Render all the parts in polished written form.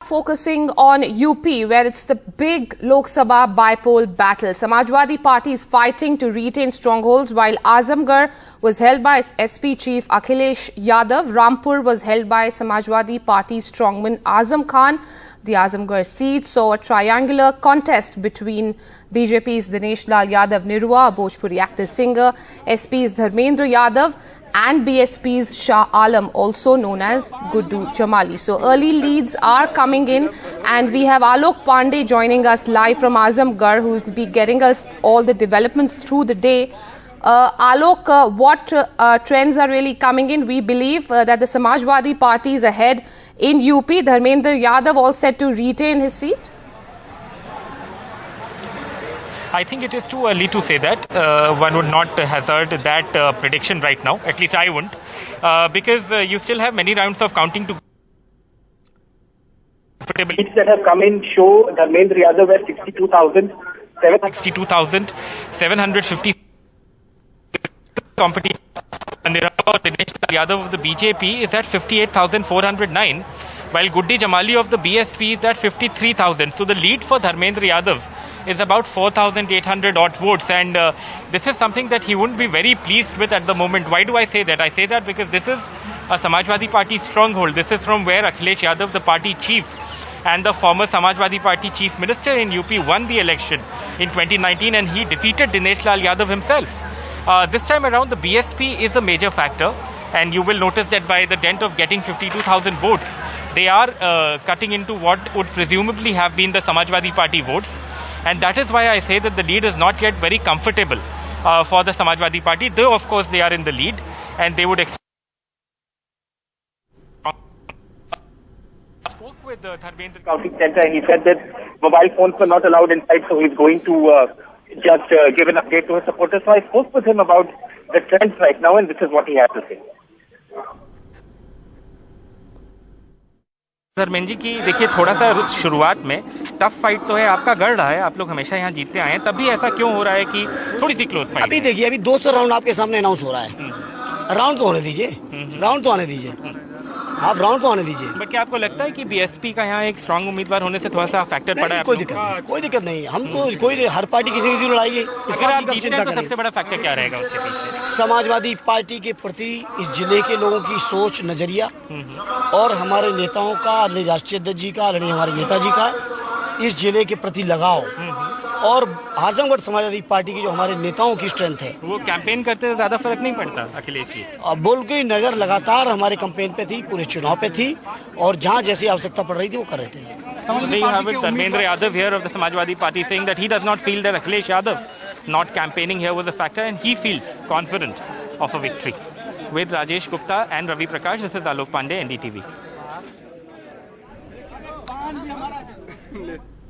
focusing on UP, where it's the big Lok Sabha Bypoll battle. Samajwadi party is fighting to retain strongholds, while Azamgarh was held by SP Chief Akhilesh Yadav. Rampur was held by Samajwadi party strongman Azam Khan. The Azamgarh seat saw a triangular contest between BJP's Dinesh Lal Yadav Nirua, a Bhojpuri actor-singer, SP's Dharmendra Yadav, and BSP's Shah Alam, also known as Guddu Jamali. So early leads are coming in, and we have Alok Pandey joining us live from Azamgarh, who will be getting us all the developments through the day. Alok, what trends are really coming in? We believe that the Samajwadi party is ahead in UP. Dharmendra Yadav all set to retain his seat? I think it is too early to say that. One would not hazard that prediction right now. At least I wouldn't. Because you still have many rounds of counting to... Leads that have come in show Dharmendra Yadav at 62,750 competition. Dinesh Yadav of the BJP is at 58,409, while Guddu Jamali of the BSP is at 53,000. So the lead for Dharmendra Yadav is about 4,800 odd votes, and this is something that he wouldn't be very pleased with at the moment. Why do I say that? I say that because this is a Samajwadi party stronghold. This is from where Akhilesh Yadav, the party chief, and the former Samajwadi party chief minister in UP, won the election in 2019, and he defeated Dinesh Lal Yadav himself. This time around, the BSP is a major factor, and you will notice that by the dent of getting 52,000 votes, they are cutting into what would presumably have been the Samajwadi party votes, and that is why I say that the lead is not yet very comfortable for the Samajwadi party, though of course they are in the lead, and they would spoke with the Dharmendra Counting Center. He said that mobile phones were not allowed inside, so he's going to just give an update to his supporters. So I spoke with him about the trends right now, and this is what he had to say. Dharmendra ji की देखिए, थोड़ा सा शुरुआत में tough fight तो है, आपका गढ़ रहा है, आप लोग हमेशा यहाँ जीतते आए हैं, तब भी ऐसा क्यों हो रहा है कि थोड़ी सी क्लोज फाइट? अभी देखिए, अभी 200 राउंड आपके सामने अनाउंस हो रहा है, राउंड तो होने दीजिए, राउंड तो आने दीजिए, आप राउंड तो आने दीजिए। बट क्या आपको लगता है कि बीएसपी का यहाँ एक स्ट्रांग उम्मीदवार होने से थोड़ा सा फैक्टर पड़ा है? कोई दिक्कत नहीं, हमको कोई हर पार्टी किसी किसी लड़ाई है, इस बात की चिंता करें। सबसे बड़ा फैक्टर क्या रहेगा उसके पीछे? समाजवादी पार्टी के प्रति इस जिले के लोगों की सोच, नजरिया, और हमारे नेताओं का, राष्ट्रीय अध्यक्ष जी का, हमारे नेताजी का इस जिले के प्रति लगाव, और आजमगढ़ समाजवादी पार्टी की जो हमारे नेताओं की स्ट्रेंथ है। वो कैंपेन करते तो ज्यादा फर्क नहीं पड़ता अखिलेश जी? अब बोल के नजर लगातार हमारे कैंपेन पे थी, पूरे चुनाव पे थी, और जहां जैसी आवश्यकता पड़ रही थी वो कर रहे थे। Dharmendra Yadav here of the Samajwadi party saying that he does not feel that Akhilesh Yadav not campaigning here was a factor, and he feels confident of a victory. With Rajesh Gupta and Ravi Prakash, this is Alok Pandey, NDTV.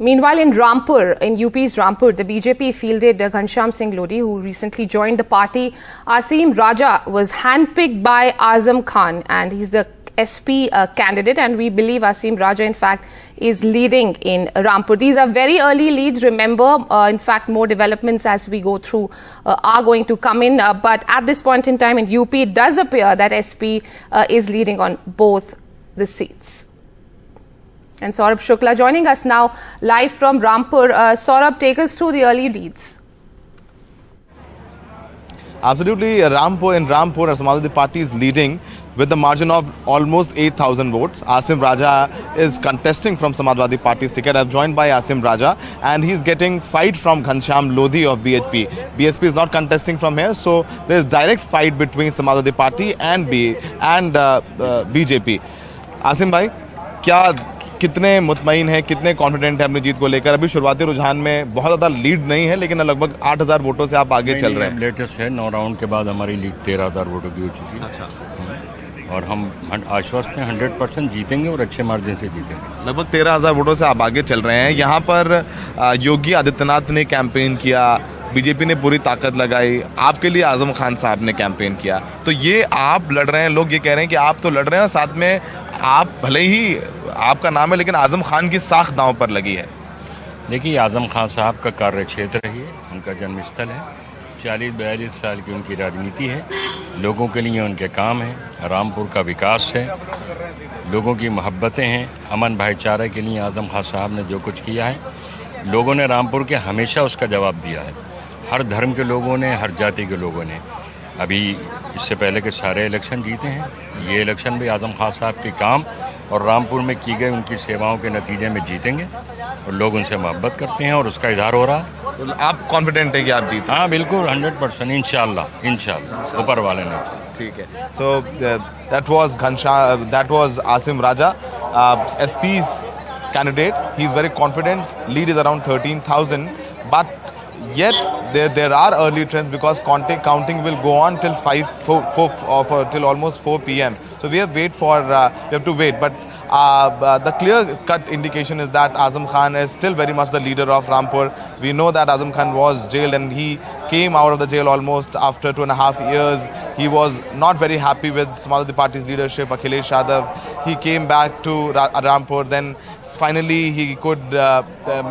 Meanwhile, in Rampur, in UP's Rampur, the BJP fielded Ghanshyam Singh Lodi, who recently joined the party. Asim Raja was handpicked by Azam Khan, and he's the SP candidate, and we believe Asim Raja, in fact, is leading in Rampur. These are very early leads, remember. In fact, more developments as we go through are going to come in. But at this point in time in UP, it does appear that SP is leading on both the seats. And Saurabh Shukla joining us now live from Rampur. Saurabh, take us through the early leads. Absolutely, Rampur, Samajwadi party is leading with the margin of almost 8,000 votes. Asim Raja is contesting from Samajwadi party's ticket. I'm joined by Asim Raja, and he's getting fight from Ghanshyam Lodi of BHP. BSP is not contesting from here, so there's direct fight between Samajwadi party and BJP. Asim bhai, क्या कितने मुतमईन हैं, कितने confident हैं अपनी जीत को लेकर? अभी शुरुआती रुझान में बहुत ज़्यादा लीड नहीं है, लेकिन लगभग 8,000 वोटों से आप आगे चल रहे हैं। लेटेस्ट है, 9 राउंड के बाद हमारी लीड 13,000 वोटों की हो चुकी है। अच्छा। और हम आश्वस्त हैं 100% जीतेंगे, और अच्छे मार्जिन से जीतेंगे। लगभग 13,000 वोटों से आप आगे चल रहे हैं। यहाँ पर योगी आदित्यनाथ ने कैंपेन किया, बीजेपी ने पूरी ताकत लगाई, आपके लिए आजम खान साहब ने कैंपेन किया, तो ये आप लड़ रहे हैं, लोग ये कह रहे हैं कि आप तो लड़ रहे हैं, साथ में आप भले ही आपका नाम है, लेकिन आजम खान की साख दांव पर लगी है। देखिए, आजम खान साहब का कार्य क्षेत्र ही है, उनका जन्मस्थल है, 40-42 साल की उनकी राजनीति है, लोगों के लिए उनके काम है, रामपुर का विकास है, लोगों की मोहब्बतें हैं, अमन भाईचारे के लिए आजम खान साहब ने जो कुछ किया है, लोगों ने रामपुर के हमेशा उसका जवाब दिया है। हर धर्म के लोगों ने, हर जाति के लोगों ने। अभी इससे पहले के सारे इलेक्शन जीते हैं, ये इलेक्शन भी आजम खान साहब के काम और रामपुर में की गई उनकी सेवाओं के नतीजे में जीतेंगे और लोग उनसे मोहब्बत करते हैं और उसका इजहार हो रहा है। तो आप कॉन्फिडेंट है कि आप जीते? हाँ बिल्कुल, 100%, इंशाल्लाह ऊपर वाले ने। ठीक है। So that was Asim Raja, SP's candidate. He is very confident. Lead is around 13,000, but yet there are early trends because counting will go on till till almost 4 p.m. So we have to wait. But the clear-cut indication is that Azam Khan is still very much the leader of Rampur. We know that Azam Khan was jailed and he came out of the jail almost after 2.5 years. He was not very happy with Samajwadi Party's leadership, Akhilesh Yadav. He came back to Rampur. Then finally he could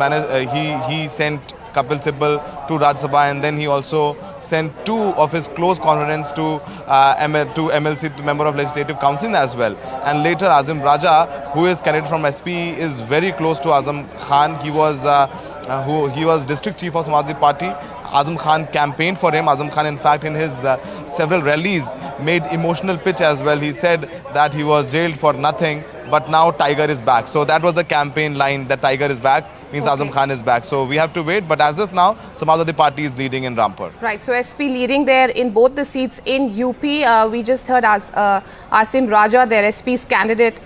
manage. He sent Kapil Sibal to Rajya Sabha, and then he also sent 2 of his close confidants to MLC, to Member of Legislative Council as well. And later Azim Raja, who is candidate from SP, is very close to Azam Khan. He was district chief of Samajwadi Party. Azam Khan campaigned for him. Azam Khan, in fact, in his several rallies made emotional pitch as well. He said that he was jailed for nothing, but now Tiger is back. So that was the campaign line, that Tiger is back, means okay. Azam Khan is back. So we have to wait. But as of now, Samajwadi Party is leading in Rampur. Right. So SP leading there in both the seats in UP. We just heard Asim Raja, their SP's candidate,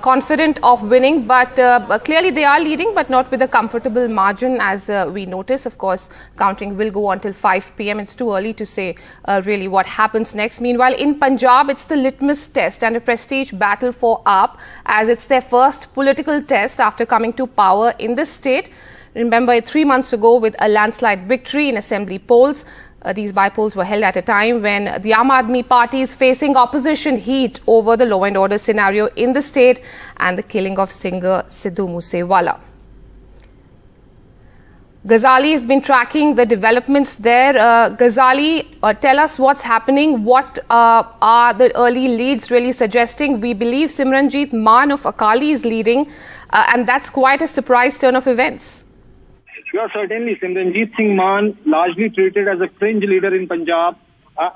confident of winning, but clearly they are leading, but not with a comfortable margin, as we notice. Of course, counting will go until 5 p.m. It's too early to say really what happens next. Meanwhile, in Punjab, it's the litmus test and a prestige battle for AAP, as it's their first political test after coming to power in the state. Remember, 3 months ago, with a landslide victory in assembly polls. These bypolls were held at a time when the Aam Aadmi Party is facing opposition heat over the law and order scenario in the state and the killing of singer Sidhu Moosewala. Ghazali has been tracking the developments there. Ghazali, tell us what's happening. What are the early leads really suggesting? We believe Simranjeet Maan of Akali is leading, and that's quite a surprise turn of events. Sure, certainly. Simranjeet Singh Maan, largely treated as a fringe leader in Punjab,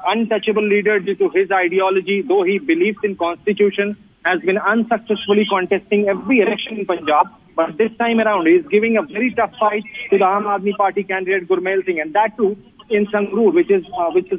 untouchable leader due to his ideology, though he believes in constitution, has been unsuccessfully contesting every election in Punjab. But this time around, he is giving a very tough fight to the Aam Aadmi Party candidate Gurmail Singh, and that too in Sangrur, which is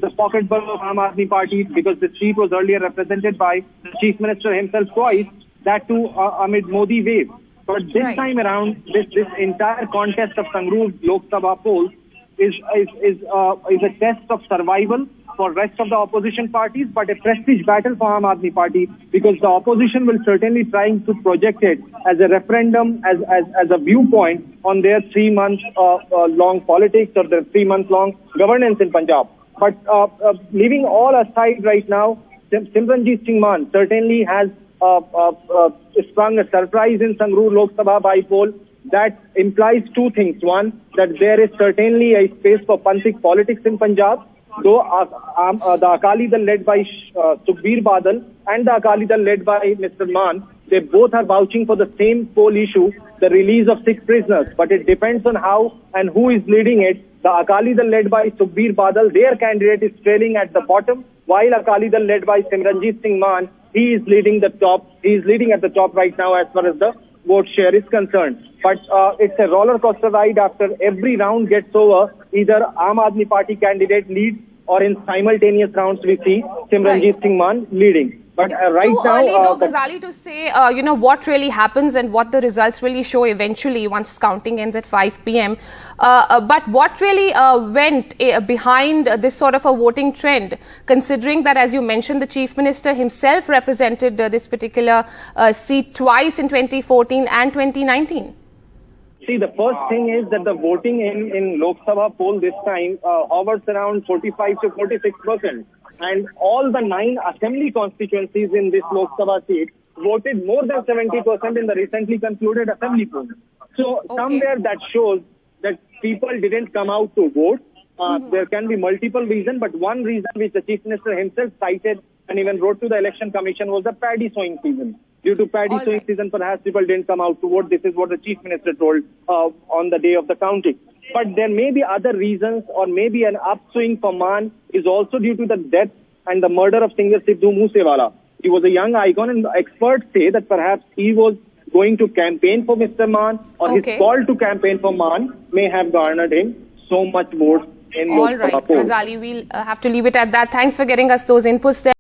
the pocketbook of Aam Aadmi Party, because the seat was earlier represented by the Chief Minister himself twice, that too amid Modi wave. But this time around, this entire contest of Sangrur Lok Sabha polls is a test of survival for rest of the opposition parties, but a prestige battle for Aam Aadmi Party, because the opposition will certainly try to project it as a referendum, as a viewpoint on their 3-month long politics or their 3-month-long governance in Punjab. But leaving all aside right now, Simranjeet Singh Maan certainly has sprung a surprise in Sangrur Lok Sabha bypoll that implies 2 things. One, that there is certainly a space for Panthik politics in Punjab, though the Akali Dal led by Sukhbir Badal and the Akali Dal led by Mr. Maan, they both are vouching for the same poll issue, the release of 6 prisoners. But it depends on how and who is leading it. The Akali Dal led by Sukhbir Badal, their candidate is trailing at the bottom, while Akali Dal led by Simranjeet Singh Maan, he is leading the top. He is leading at the top right now as far as the vote share is concerned. But it's a roller coaster ride. After every round gets over, either Aam Aadmi Party candidate leads, or in simultaneous rounds we see Simranjeet Singh Maan leading. But right too now, early, though, Ghazali, to say what really happens and what the results really show eventually once counting ends at 5 p.m. But what really went behind this sort of a voting trend, considering that, as you mentioned, the Chief Minister himself represented this particular seat twice in 2014 and 2019? See, the first thing is that the voting in Lok Sabha poll this time hovers around 45 to 46%. And all the 9 assembly constituencies in this Lok Sabha seat voted more than 70% in the recently concluded assembly poll. So somewhere that shows that people didn't come out to vote. There can be multiple reasons, but one reason which the Chief Minister himself cited and even wrote to the Election Commission was the paddy sowing season. Due to paddy sowing season, perhaps people didn't come out to vote. This is what the Chief Minister told on the day of the counting. But there may be other reasons, or maybe an upswing for Maan is also due to the death and the murder of singer Sidhu Moosewala. He was a young icon, and experts say that perhaps he was going to campaign for Mr. Maan, or his call to campaign for Maan may have garnered him so much votes in Lok Sabha polls. Ghazali, we'll have to leave it at that. Thanks for getting us those inputs there.